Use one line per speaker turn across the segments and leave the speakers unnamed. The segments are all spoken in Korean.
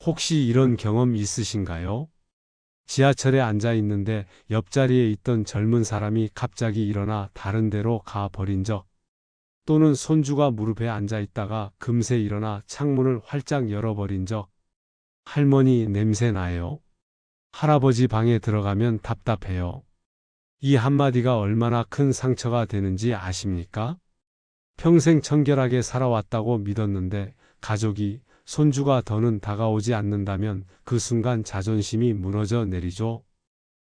혹시 이런 경험 있으신가요? 지하철에 앉아 있는데 옆자리에 있던 젊은 사람이 갑자기 일어나 다른 데로 가 버린 적, 또는 손주가 무릎에 앉아 있다가 금세 일어나 창문을 활짝 열어버린 적, 할머니 냄새 나요. 할아버지 방에 들어가면 답답해요. 이 한마디가 얼마나 큰 상처가 되는지 아십니까? 평생 청결하게 살아왔다고 믿었는데 가족이, 손주가 더는 다가오지 않는다면 그 순간 자존심이 무너져 내리죠.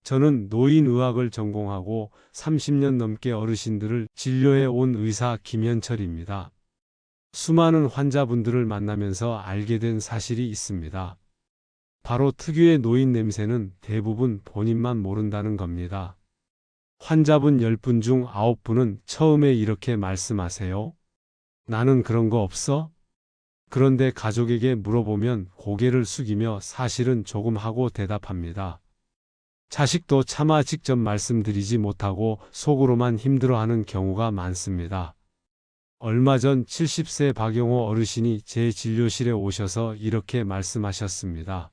저는 노인의학을 전공하고 30년 넘게 어르신들을 진료해 온 의사 김현철입니다. 수많은 환자분들을 만나면서 알게 된 사실이 있습니다. 바로 특유의 노인 냄새는 대부분 본인만 모른다는 겁니다. 환자분 10분 중 9분은 처음에 이렇게 말씀하세요. 나는 그런 거 없어? 그런데 가족에게 물어보면 고개를 숙이며 사실은 조금 하고 대답합니다. 자식도 차마 직접 말씀드리지 못하고 속으로만 힘들어하는 경우가 많습니다. 얼마 전 70세 박용호 어르신이 제 진료실에 오셔서 이렇게 말씀하셨습니다.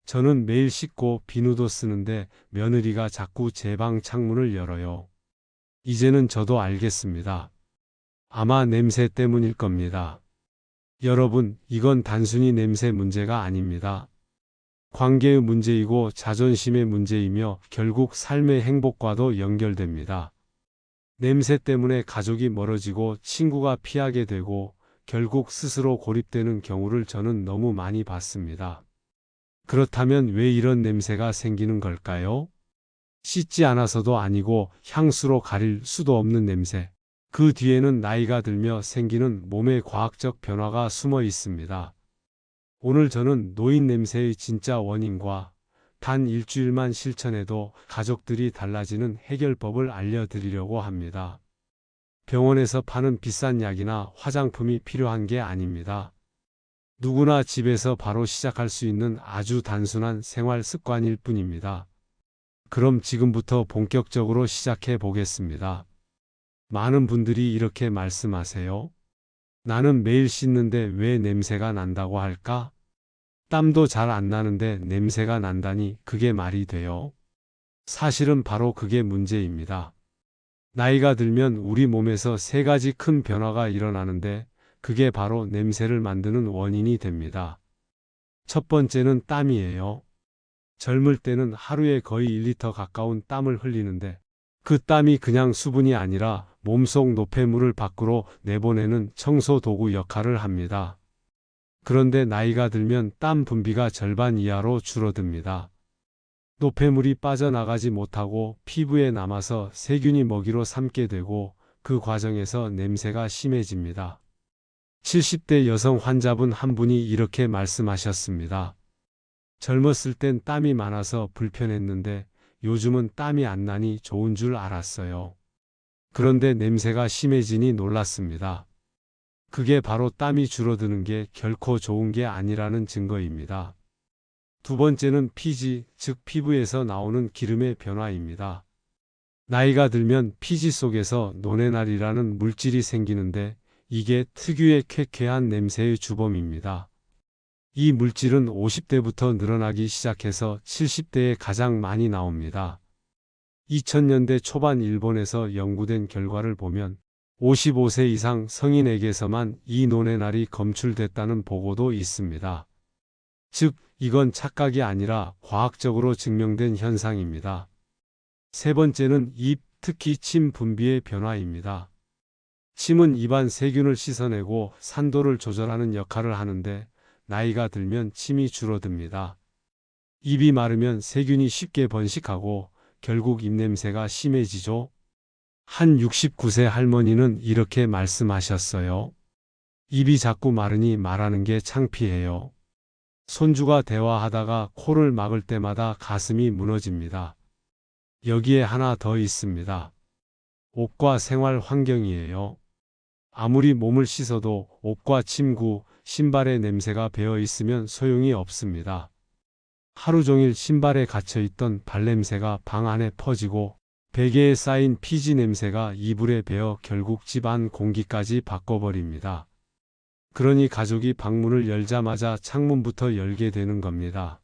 저는 매일 씻고 비누도 쓰는데 며느리가 자꾸 제 방 창문을 열어요. 이제는 저도 알겠습니다. 아마 냄새 때문일 겁니다. 여러분, 이건 단순히 냄새 문제가 아닙니다. 관계의 문제이고 자존심의 문제이며 결국 삶의 행복과도 연결됩니다. 냄새 때문에 가족이 멀어지고 친구가 피하게 되고 결국 스스로 고립되는 경우를 저는 너무 많이 봤습니다. 그렇다면 왜 이런 냄새가 생기는 걸까요? 씻지 않아서도 아니고 향수로 가릴 수도 없는 냄새. 그 뒤에는 나이가 들며 생기는 몸의 과학적 변화가 숨어 있습니다. 오늘 저는 노인 냄새의 진짜 원인과 단 일주일만 실천해도 가족들이 달라지는 해결법을 알려드리려고 합니다. 병원에서 파는 비싼 약이나 화장품이 필요한 게 아닙니다. 누구나 집에서 바로 시작할 수 있는 아주 단순한 생활 습관일 뿐입니다. 그럼 지금부터 본격적으로 시작해 보겠습니다. 많은 분들이 이렇게 말씀하세요. 나는 매일 씻는데 왜 냄새가 난다고 할까? 땀도 잘 안 나는데 냄새가 난다니 그게 말이 돼요? 사실은 바로 그게 문제입니다. 나이가 들면 우리 몸에서 세 가지 큰 변화가 일어나는데 그게 바로 냄새를 만드는 원인이 됩니다. 첫 번째는 땀이에요. 젊을 때는 하루에 거의 1리터 가까운 땀을 흘리는데 그 땀이 그냥 수분이 아니라 몸속 노폐물을 밖으로 내보내는 청소 도구 역할을 합니다. 그런데 나이가 들면 땀 분비가 절반 이하로 줄어듭니다. 노폐물이 빠져나가지 못하고 피부에 남아서 세균이 먹이로 삼게 되고 그 과정에서 냄새가 심해집니다. 70대 여성 환자분 한 분이 이렇게 말씀하셨습니다. 젊었을 땐 땀이 많아서 불편했는데 요즘은 땀이 안 나니 좋은 줄 알았어요. 그런데 냄새가 심해지니 놀랐습니다. 그게 바로 땀이 줄어드는 게 결코 좋은 게 아니라는 증거입니다. 두 번째는 피지, 즉 피부에서 나오는 기름의 변화입니다. 나이가 들면 피지 속에서 노네날이라는 물질이 생기는데 이게 특유의 쾌쾌한 냄새의 주범입니다. 이 물질은 50대부터 늘어나기 시작해서 70대에 가장 많이 나옵니다. 2000년대 초반 일본에서 연구된 결과를 보면 55세 이상 성인에게서만 이 노네날이 검출됐다는 보고도 있습니다. 즉, 이건 착각이 아니라 과학적으로 증명된 현상입니다. 세 번째는 입, 특히 침 분비의 변화입니다. 침은 입안 세균을 씻어내고 산도를 조절하는 역할을 하는데 나이가 들면 침이 줄어듭니다. 입이 마르면 세균이 쉽게 번식하고 결국 입냄새가 심해지죠. 한 69세 할머니는 이렇게 말씀하셨어요. 입이 자꾸 마르니 말하는 게 창피해요. 손주가 대화하다가 코를 막을 때마다 가슴이 무너집니다. 여기에 하나 더 있습니다. 옷과 생활 환경이에요. 아무리 몸을 씻어도 옷과 침구, 신발의 냄새가 배어 있으면 소용이 없습니다. 하루 종일 신발에 갇혀있던 발냄새가 방 안에 퍼지고 베개에 쌓인 피지 냄새가 이불에 배어 결국 집 안 공기까지 바꿔버립니다. 그러니 가족이 방문을 열자마자 창문부터 열게 되는 겁니다.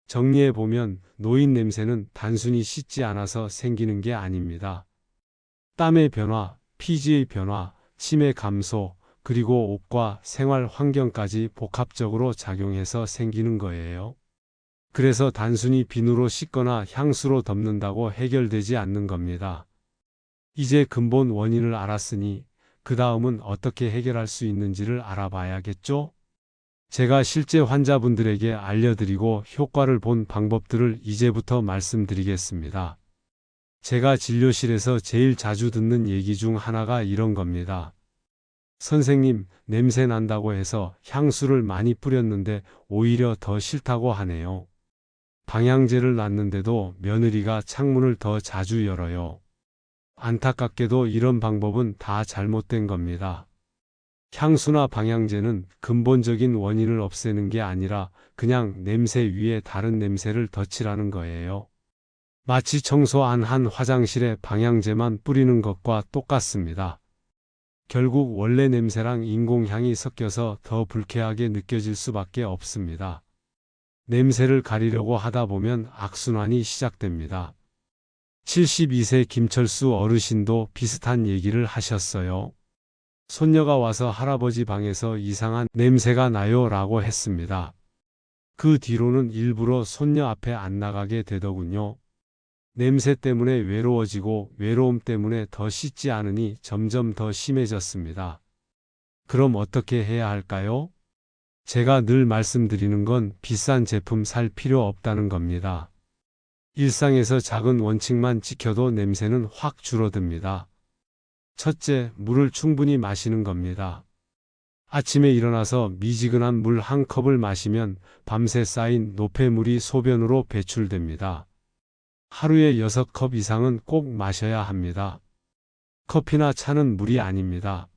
정리해보면 노인 냄새는 단순히 씻지 않아서 생기는 게 아닙니다. 땀의 변화, 피지의 변화, 치매 감소, 그리고 옷과 생활 환경까지 복합적으로 작용해서 생기는 거예요. 그래서 단순히 비누로 씻거나 향수로 덮는다고 해결되지 않는 겁니다. 이제 근본 원인을 알았으니 그 다음은 어떻게 해결할 수 있는지를 알아봐야겠죠? 제가 실제 환자분들에게 알려드리고 효과를 본 방법들을 이제부터 말씀드리겠습니다. 제가 진료실에서 제일 자주 듣는 얘기 중 하나가 이런 겁니다. 선생님, 냄새 난다고 해서 향수를 많이 뿌렸는데 오히려 더 싫다고 하네요. 방향제를 놨는데도 며느리가 창문을 더 자주 열어요. 안타깝게도 이런 방법은 다 잘못된 겁니다. 향수나 방향제는 근본적인 원인을 없애는 게 아니라 그냥 냄새 위에 다른 냄새를 덧칠하는 거예요. 마치 청소 안 한 화장실에 방향제만 뿌리는 것과 똑같습니다. 결국 원래 냄새랑 인공향이 섞여서 더 불쾌하게 느껴질 수밖에 없습니다. 냄새를 가리려고 하다 보면 악순환이 시작됩니다. 72세 김철수 어르신도 비슷한 얘기를 하셨어요. 손녀가 와서 할아버지 방에서 이상한 냄새가 나요 라고 했습니다. 그 뒤로는 일부러 손녀 앞에 안 나가게 되더군요. 냄새 때문에 외로워지고 외로움 때문에 더 씻지 않으니 점점 더 심해졌습니다. 그럼 어떻게 해야 할까요? 제가 늘 말씀드리는 건 비싼 제품 살 필요 없다는 겁니다. 일상에서 작은 원칙만 지켜도 냄새는 확 줄어듭니다. 첫째, 물을 충분히 마시는 겁니다. 아침에 일어나서 미지근한 물 한 컵을 마시면 밤새 쌓인 노폐물이 소변으로 배출됩니다. 하루에 6컵 이상은 꼭 마셔야 합니다. 커피나 차는 물이 아닙니다.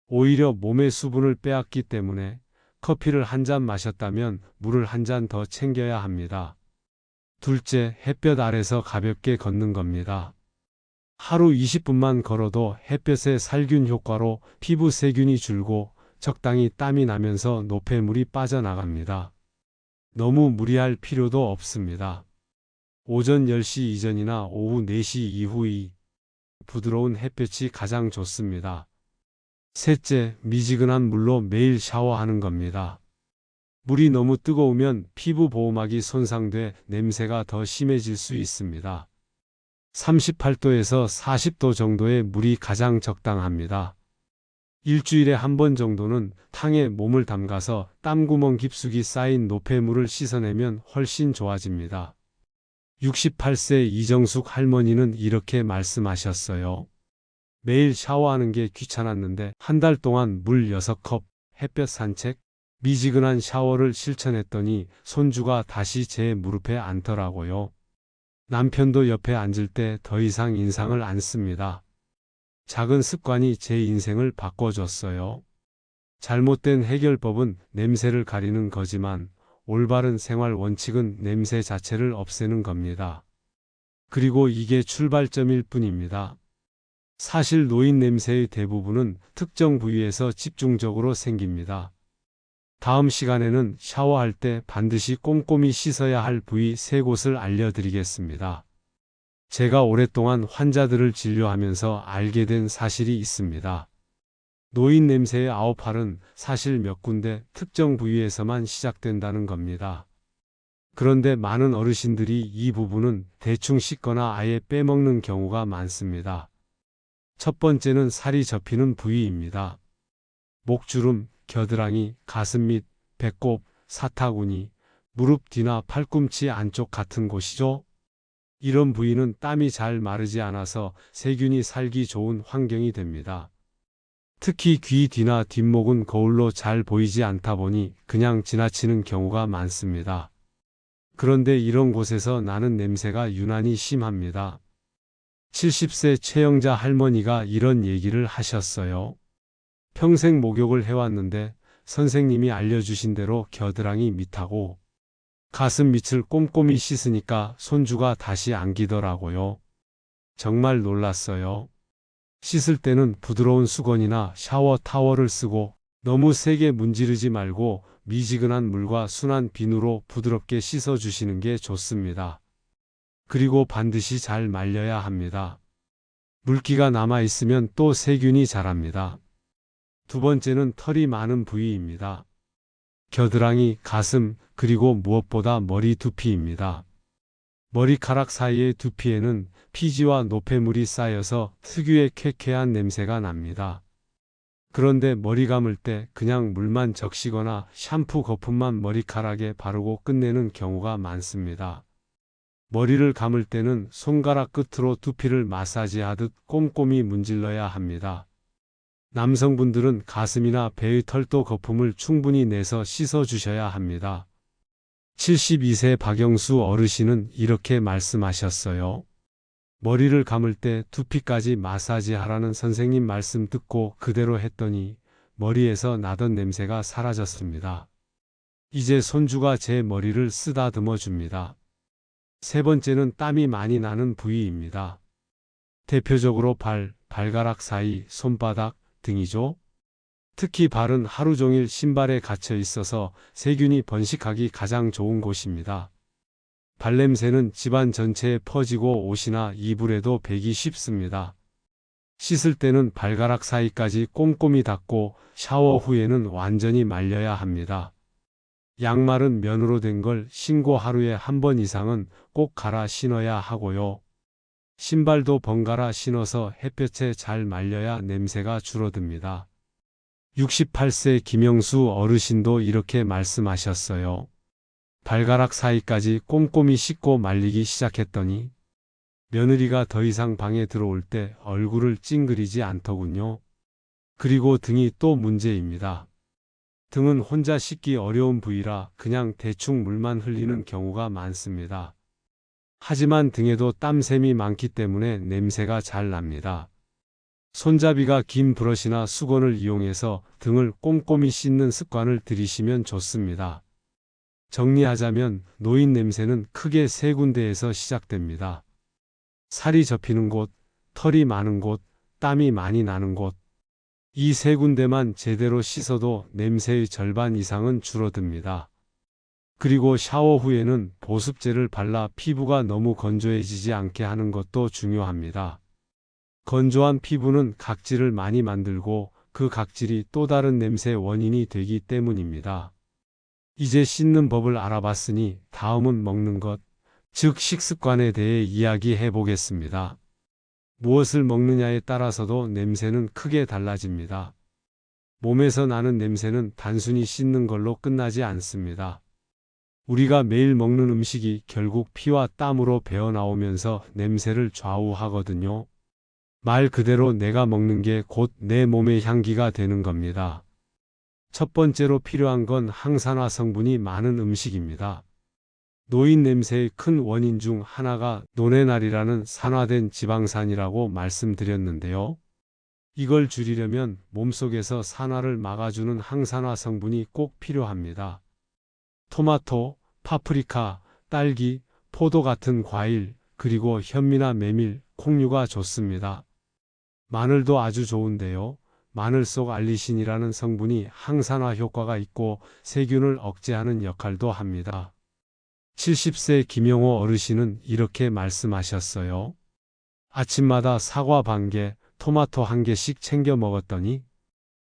오히려 몸의 수분을 빼앗기 때문에 커피를 한 잔 마셨다면 물을 한 잔 더 챙겨야 합니다. 둘째, 햇볕 아래서 가볍게 걷는 겁니다. 하루 20분만 걸어도 햇볕의 살균 효과로 피부 세균이 줄고 적당히 땀이 나면서 노폐물이 빠져나갑니다. 너무 무리할 필요도 없습니다. 오전 10시 이전이나 오후 4시 이후의 부드러운 햇볕이 가장 좋습니다. 셋째, 미지근한 물로 매일 샤워하는 겁니다. 물이 너무 뜨거우면 피부 보호막이 손상돼 냄새가 더 심해질 수 있습니다. 38도에서 40도 정도의 물이 가장 적당합니다. 일주일에 한 번 정도는 탕에 몸을 담가서 땀구멍 깊숙이 쌓인 노폐물을 씻어내면 훨씬 좋아집니다. 68세 이정숙 할머니는 이렇게 말씀하셨어요. 매일 샤워하는 게 귀찮았는데 한 달 동안 물 6컵, 햇볕 산책, 미지근한 샤워를 실천했더니 손주가 다시 제 무릎에 앉더라고요. 남편도 옆에 앉을 때 더 이상 인상을 안 씁니다. 작은 습관이 제 인생을 바꿔줬어요. 잘못된 해결법은 냄새를 가리는 거지만 올바른 생활 원칙은 냄새 자체를 없애는 겁니다. 그리고 이게 출발점일 뿐입니다. 사실 노인 냄새의 대부분은 특정 부위에서 집중적으로 생깁니다. 다음 시간에는 샤워할 때 반드시 꼼꼼히 씻어야 할 부위 3곳을 알려드리겠습니다. 제가 오랫동안 환자들을 진료하면서 알게 된 사실이 있습니다. 노인 냄새의 아우팔은 사실 몇 군데 특정 부위에서만 시작된다는 겁니다. 그런데 많은 어르신들이 이 부분은 대충 씻거나 아예 빼먹는 경우가 많습니다. 첫 번째는 살이 접히는 부위입니다. 목주름, 겨드랑이, 가슴 밑, 배꼽, 사타구니, 무릎 뒤나 팔꿈치 안쪽 같은 곳이죠. 이런 부위는 땀이 잘 마르지 않아서 세균이 살기 좋은 환경이 됩니다. 특히 귀 뒤나 뒷목은 거울로 잘 보이지 않다 보니 그냥 지나치는 경우가 많습니다. 그런데 이런 곳에서 나는 냄새가 유난히 심합니다. 70세 최영자 할머니가 이런 얘기를 하셨어요. 평생 목욕을 해왔는데 선생님이 알려주신 대로 겨드랑이 밑하고 가슴 밑을 꼼꼼히 씻으니까 손주가 다시 안기더라고요. 정말 놀랐어요. 씻을 때는 부드러운 수건이나 샤워 타월을 쓰고 너무 세게 문지르지 말고 미지근한 물과 순한 비누로 부드럽게 씻어주시는 게 좋습니다. 그리고 반드시 잘 말려야 합니다. 물기가 남아있으면 또 세균이 자랍니다. 두 번째는 털이 많은 부위입니다. 겨드랑이, 가슴, 그리고 무엇보다 머리 두피입니다. 머리카락 사이의 두피에는 피지와 노폐물이 쌓여서 특유의 쾌쾌한 냄새가 납니다. 그런데 머리 감을 때 그냥 물만 적시거나 샴푸 거품만 머리카락에 바르고 끝내는 경우가 많습니다. 머리를 감을 때는 손가락 끝으로 두피를 마사지하듯 꼼꼼히 문질러야 합니다. 남성분들은 가슴이나 배의 털도 거품을 충분히 내서 씻어주셔야 합니다. 72세 박영수 어르신은 이렇게 말씀하셨어요. 머리를 감을 때 두피까지 마사지하라는 선생님 말씀 듣고 그대로 했더니 머리에서 나던 냄새가 사라졌습니다. 이제 손주가 제 머리를 쓰다듬어 줍니다. 세 번째는 땀이 많이 나는 부위입니다. 대표적으로 발, 발가락 사이, 손바닥 등이죠. 특히 발은 하루 종일 신발에 갇혀 있어서 세균이 번식하기 가장 좋은 곳입니다. 발냄새는 집안 전체에 퍼지고 옷이나 이불에도 배기 쉽습니다. 씻을 때는 발가락 사이까지 꼼꼼히 닦고 샤워 후에는 완전히 말려야 합니다. 양말은 면으로 된 걸 신고 하루에 한 번 이상은 꼭 갈아 신어야 하고요. 신발도 번갈아 신어서 햇볕에 잘 말려야 냄새가 줄어듭니다. 68세 김영수 어르신도 이렇게 말씀하셨어요. 발가락 사이까지 꼼꼼히 씻고 말리기 시작했더니 며느리가 더 이상 방에 들어올 때 얼굴을 찡그리지 않더군요. 그리고 등이 또 문제입니다. 등은 혼자 씻기 어려운 부위라 그냥 대충 물만 흘리는 경우가 많습니다. 하지만 등에도 땀샘이 많기 때문에 냄새가 잘 납니다. 손잡이가 긴 브러시나 수건을 이용해서 등을 꼼꼼히 씻는 습관을 들이시면 좋습니다. 정리하자면 노인 냄새는 크게 세 군데에서 시작됩니다. 살이 접히는 곳, 털이 많은 곳, 땀이 많이 나는 곳. 이 세 군데만 제대로 씻어도 냄새의 절반 이상은 줄어듭니다. 그리고 샤워 후에는 보습제를 발라 피부가 너무 건조해지지 않게 하는 것도 중요합니다. 건조한 피부는 각질을 많이 만들고 그 각질이 또 다른 냄새 원인이 되기 때문입니다. 이제 씻는 법을 알아봤으니 다음은 먹는 것, 즉 식습관에 대해 이야기해 보겠습니다. 무엇을 먹느냐에 따라서도 냄새는 크게 달라집니다. 몸에서 나는 냄새는 단순히 씻는 걸로 끝나지 않습니다. 우리가 매일 먹는 음식이 결국 피와 땀으로 배어나오면서 냄새를 좌우하거든요. 말 그대로 내가 먹는 게 곧 내 몸의 향기가 되는 겁니다. 첫 번째로 필요한 건 항산화 성분이 많은 음식입니다. 노인 냄새의 큰 원인 중 하나가 노네날이라는 산화된 지방산이라고 말씀드렸는데요. 이걸 줄이려면 몸속에서 산화를 막아주는 항산화 성분이 꼭 필요합니다. 토마토, 파프리카, 딸기, 포도 같은 과일, 그리고 현미나 메밀, 콩류가 좋습니다. 마늘도 아주 좋은데요. 마늘 속 알리신이라는 성분이 항산화 효과가 있고 세균을 억제하는 역할도 합니다. 70세 김영호 어르신은 이렇게 말씀하셨어요. 아침마다 사과 반 개, 토마토 한 개씩 챙겨 먹었더니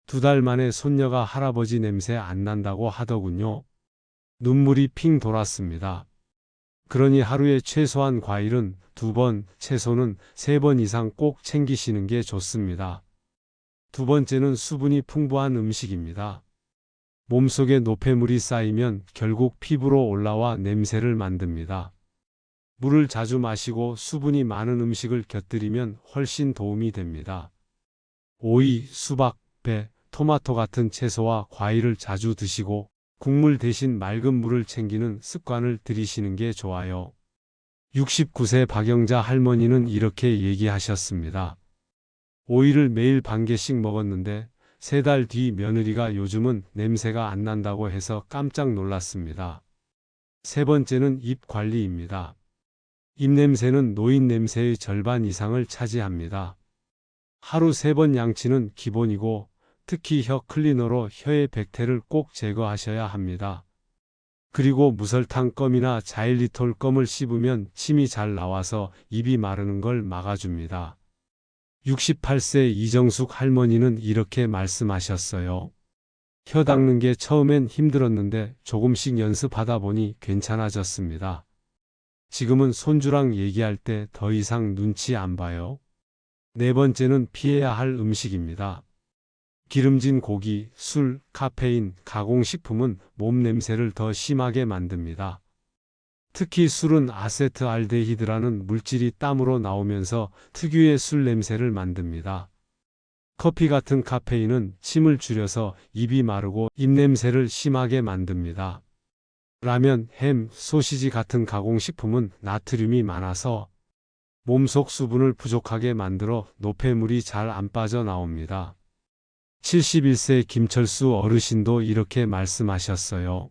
2달 만에 손녀가 할아버지 냄새 안 난다고 하더군요. 눈물이 핑 돌았습니다. 그러니 하루에 최소한 과일은 2번, 채소는 3번 이상 꼭 챙기시는 게 좋습니다. 두 번째는 수분이 풍부한 음식입니다. 몸속에 노폐물이 쌓이면 결국 피부로 올라와 냄새를 만듭니다. 물을 자주 마시고 수분이 많은 음식을 곁들이면 훨씬 도움이 됩니다. 오이, 수박, 배, 토마토 같은 채소와 과일을 자주 드시고 국물 대신 맑은 물을 챙기는 습관을 들이시는 게 좋아요. 69세 박영자 할머니는 이렇게 얘기하셨습니다. 오이를 매일 반 개씩 먹었는데 3달 뒤 며느리가 요즘은 냄새가 안 난다고 해서 깜짝 놀랐습니다. 세 번째는 입 관리입니다. 입냄새는 노인 냄새의 절반 이상을 차지합니다. 하루 3번 양치는 기본이고 특히 혀 클리너로 혀의 백태를 꼭 제거하셔야 합니다. 그리고 무설탕 껌이나 자일리톨 껌을 씹으면 침이 잘 나와서 입이 마르는 걸 막아줍니다. 68세 이정숙 할머니는 이렇게 말씀하셨어요. 혀 닦는 게 처음엔 힘들었는데 조금씩 연습하다 보니 괜찮아졌습니다. 지금은 손주랑 얘기할 때 더 이상 눈치 안 봐요. 네 번째는 피해야 할 음식입니다. 기름진 고기, 술, 카페인, 가공식품은 몸 냄새를 더 심하게 만듭니다. 특히 술은 아세트알데히드라는 물질이 땀으로 나오면서 특유의 술 냄새를 만듭니다. 커피 같은 카페인은 침을 줄여서 입이 마르고 입냄새를 심하게 만듭니다. 라면, 햄, 소시지 같은 가공식품은 나트륨이 많아서 몸속 수분을 부족하게 만들어 노폐물이 잘 안 빠져나옵니다. 71세 김철수 어르신도 이렇게 말씀하셨어요.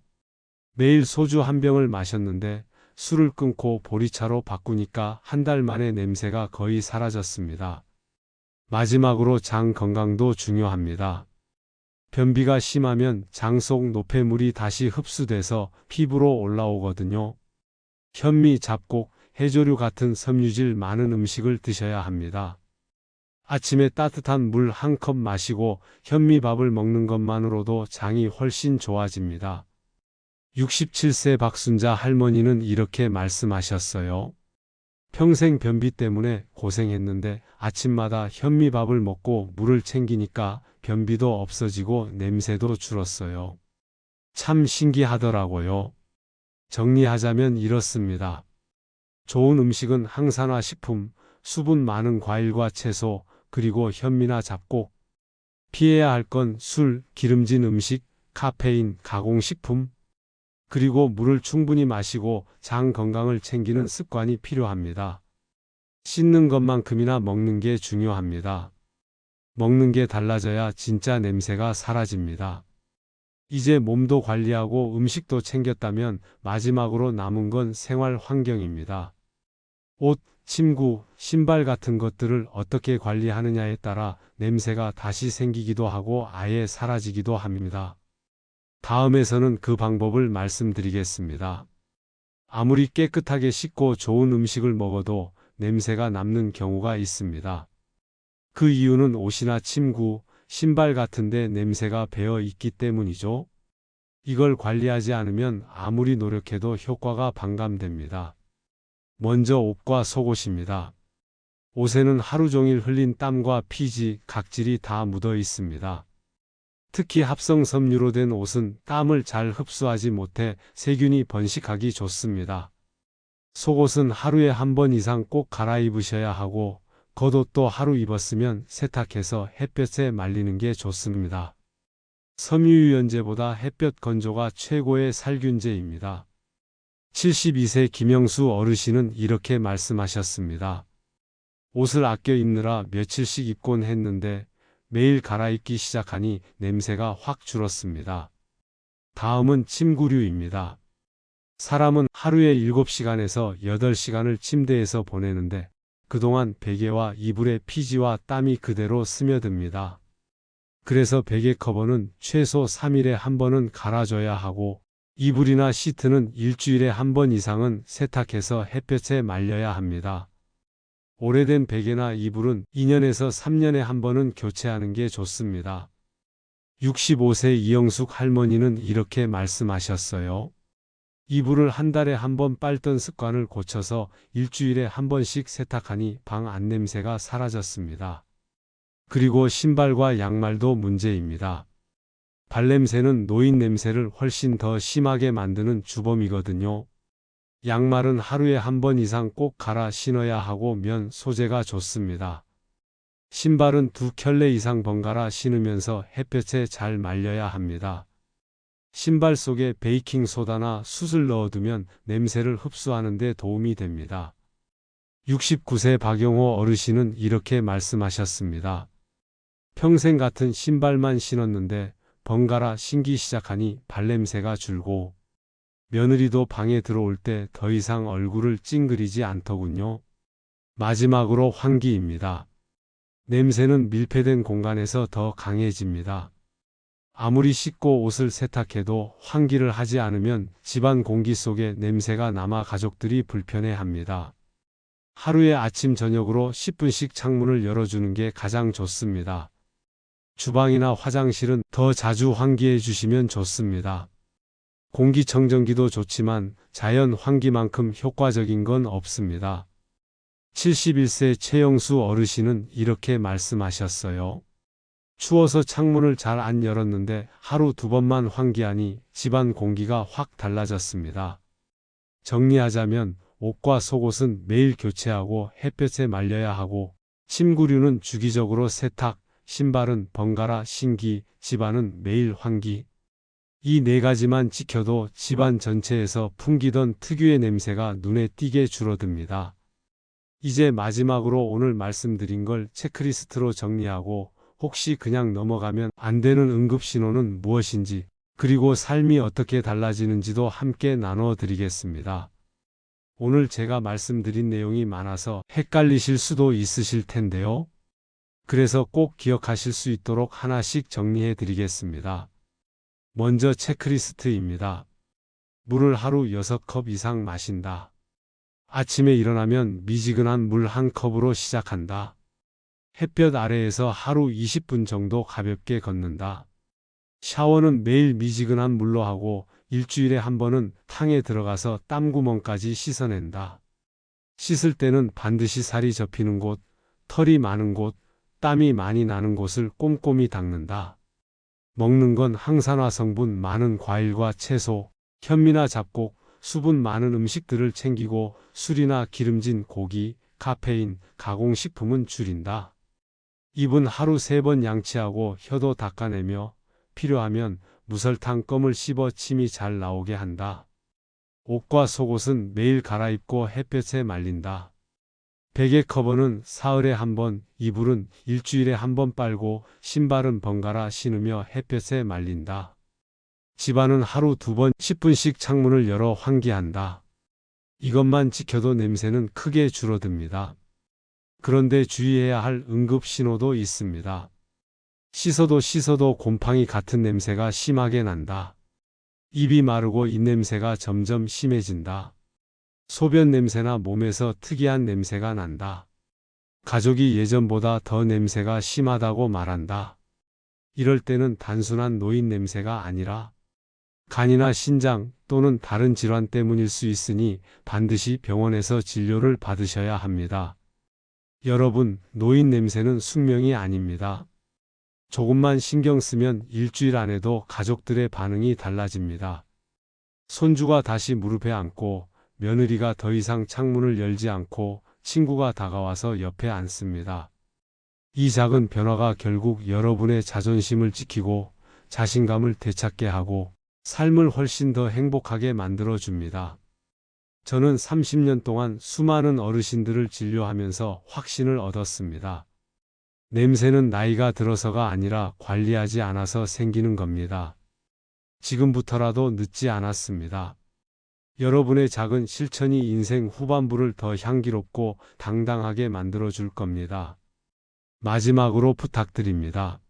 매일 소주 한 병을 마셨는데 술을 끊고 보리차로 바꾸니까 한 달 만에 냄새가 거의 사라졌습니다. 마지막으로 장 건강도 중요합니다. 변비가 심하면 장 속 노폐물이 다시 흡수돼서 피부로 올라오거든요. 현미, 잡곡, 해조류 같은 섬유질 많은 음식을 드셔야 합니다. 아침에 따뜻한 물 한 컵 마시고 현미밥을 먹는 것만으로도 장이 훨씬 좋아집니다. 67세 박순자 할머니는 이렇게 말씀하셨어요. 평생 변비 때문에 고생했는데 아침마다 현미밥을 먹고 물을 챙기니까 변비도 없어지고 냄새도 줄었어요. 참 신기하더라고요. 정리하자면 이렇습니다. 좋은 음식은 항산화 식품, 수분 많은 과일과 채소, 그리고 현미나 잡곡. 피해야 할 건 술, 기름진 음식, 카페인, 가공식품. 그리고 물을 충분히 마시고 장 건강을 챙기는 습관이 필요합니다. 씻는 것만큼이나 먹는 게 중요합니다. 먹는 게 달라져야 진짜 냄새가 사라집니다. 이제 몸도 관리하고 음식도 챙겼다면 마지막으로 남은 건 생활 환경입니다. 옷, 침구, 신발 같은 것들을 어떻게 관리하느냐에 따라 냄새가 다시 생기기도 하고 아예 사라지기도 합니다. 다음에서는 그 방법을 말씀드리겠습니다. 아무리 깨끗하게 씻고 좋은 음식을 먹어도 냄새가 남는 경우가 있습니다. 그 이유는 옷이나 침구, 신발 같은데 냄새가 배어 있기 때문이죠. 이걸 관리하지 않으면 아무리 노력해도 효과가 반감됩니다. 먼저 옷과 속옷입니다. 옷에는 하루 종일 흘린 땀과 피지, 각질이 다 묻어 있습니다. 특히 합성 섬유로 된 옷은 땀을 잘 흡수하지 못해 세균이 번식하기 좋습니다. 속옷은 하루에 한 번 이상 꼭 갈아입으셔야 하고 겉옷도 하루 입었으면 세탁해서 햇볕에 말리는 게 좋습니다. 섬유유연제보다 햇볕 건조가 최고의 살균제입니다. 72세 김영수 어르신은 이렇게 말씀하셨습니다. 옷을 아껴 입느라 며칠씩 입곤 했는데 매일 갈아입기 시작하니 냄새가 확 줄었습니다. 다음은 침구류입니다. 사람은 하루에 7시간에서 8시간을 침대에서 보내는데 그동안 베개와 이불의 피지와 땀이 그대로 스며듭니다. 그래서 베개 커버는 최소 3일에 한 번은 갈아줘야 하고 이불이나 시트는 일주일에 한 번 이상은 세탁해서 햇볕에 말려야 합니다. 오래된 베개나 이불은 2년에서 3년에 한 번은 교체하는 게 좋습니다. 65세 이영숙 할머니는 이렇게 말씀하셨어요. 이불을 한 달에 한 번 빨던 습관을 고쳐서 일주일에 한 번씩 세탁하니 방 안냄새가 사라졌습니다. 그리고 신발과 양말도 문제입니다. 발냄새는 노인 냄새를 훨씬 더 심하게 만드는 주범이거든요. 양말은 하루에 한 번 이상 꼭 갈아 신어야 하고 면 소재가 좋습니다. 신발은 2켤레 이상 번갈아 신으면서 햇볕에 잘 말려야 합니다. 신발 속에 베이킹소다나 숯을 넣어두면 냄새를 흡수하는 데 도움이 됩니다. 69세 박용호 어르신은 이렇게 말씀하셨습니다. 평생 같은 신발만 신었는데 번갈아 신기 시작하니 발냄새가 줄고 며느리도 방에 들어올 때 더 이상 얼굴을 찡그리지 않더군요. 마지막으로 환기입니다. 냄새는 밀폐된 공간에서 더 강해집니다. 아무리 씻고 옷을 세탁해도 환기를 하지 않으면 집안 공기 속에 냄새가 남아 가족들이 불편해합니다. 하루에 아침 저녁으로 10분씩 창문을 열어주는 게 가장 좋습니다. 주방이나 화장실은 더 자주 환기해 주시면 좋습니다. 공기청정기도 좋지만 자연 환기만큼 효과적인 건 없습니다. 71세 최영수 어르신은 이렇게 말씀하셨어요. 추워서 창문을 잘 안 열었는데 하루 2번만 환기하니 집안 공기가 확 달라졌습니다. 정리하자면 옷과 속옷은 매일 교체하고 햇볕에 말려야 하고, 침구류는 주기적으로 세탁, 신발은 번갈아 신기, 집안은 매일 환기. 이 4가지만 지켜도 집안 전체에서 풍기던 특유의 냄새가 눈에 띄게 줄어듭니다. 이제 마지막으로 오늘 말씀드린 걸 체크리스트로 정리하고, 혹시 그냥 넘어가면 안 되는 응급신호는 무엇인지, 그리고 삶이 어떻게 달라지는지도 함께 나눠 드리겠습니다. 오늘 제가 말씀드린 내용이 많아서 헷갈리실 수도 있으실 텐데요. 그래서 꼭 기억하실 수 있도록 하나씩 정리해 드리겠습니다. 먼저 체크리스트입니다. 물을 하루 6컵 이상 마신다. 아침에 일어나면 미지근한 물 1컵으로 시작한다. 햇볕 아래에서 하루 20분 정도 가볍게 걷는다. 샤워는 매일 미지근한 물로 하고 일주일에 1번은 탕에 들어가서 땀구멍까지 씻어낸다. 씻을 때는 반드시 살이 접히는 곳, 털이 많은 곳, 땀이 많이 나는 곳을 꼼꼼히 닦는다. 먹는 건 항산화 성분 많은 과일과 채소, 현미나 잡곡, 수분 많은 음식들을 챙기고 술이나 기름진 고기, 카페인, 가공식품은 줄인다. 입은 하루 3번 양치하고 혀도 닦아내며 필요하면 무설탕 껌을 씹어 침이 잘 나오게 한다. 옷과 속옷은 매일 갈아입고 햇볕에 말린다. 베개 커버는 사흘에 1번, 이불은 일주일에 1번 빨고 신발은 번갈아 신으며 햇볕에 말린다. 집안은 하루 2번 10분씩 창문을 열어 환기한다. 이것만 지켜도 냄새는 크게 줄어듭니다. 그런데 주의해야 할 응급 신호도 있습니다. 씻어도 곰팡이 같은 냄새가 심하게 난다. 입이 마르고 입냄새가 점점 심해진다. 소변 냄새나 몸에서 특이한 냄새가 난다. 가족이 예전보다 더 냄새가 심하다고 말한다. 이럴 때는 단순한 노인 냄새가 아니라 간이나 신장 또는 다른 질환 때문일 수 있으니 반드시 병원에서 진료를 받으셔야 합니다. 여러분, 노인 냄새는 숙명이 아닙니다. 조금만 신경 쓰면 일주일 안에도 가족들의 반응이 달라집니다. 손주가 다시 무릎에 앉고, 며느리가 더 이상 창문을 열지 않고, 친구가 다가와서 옆에 앉습니다. 이 작은 변화가 결국 여러분의 자존심을 지키고 자신감을 되찾게 하고 삶을 훨씬 더 행복하게 만들어줍니다. 저는 30년 동안 수많은 어르신들을 진료하면서 확신을 얻었습니다. 냄새는 나이가 들어서가 아니라 관리하지 않아서 생기는 겁니다. 지금부터라도 늦지 않았습니다. 여러분의 작은 실천이 인생 후반부를 더 향기롭고 당당하게 만들어줄 겁니다. 마지막으로 부탁드립니다.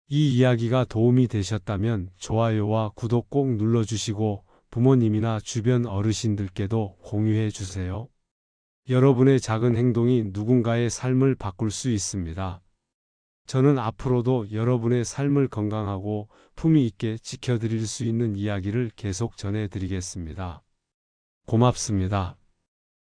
이 이야기가 도움이 되셨다면 좋아요와 구독 꼭 눌러주시고 부모님이나 주변 어르신들께도 공유해 주세요. 여러분의 작은 행동이 누군가의 삶을 바꿀 수 있습니다. 저는 앞으로도 여러분의 삶을 건강하고 품위 있게 지켜드릴 수 있는 이야기를 계속 전해드리겠습니다. 고맙습니다.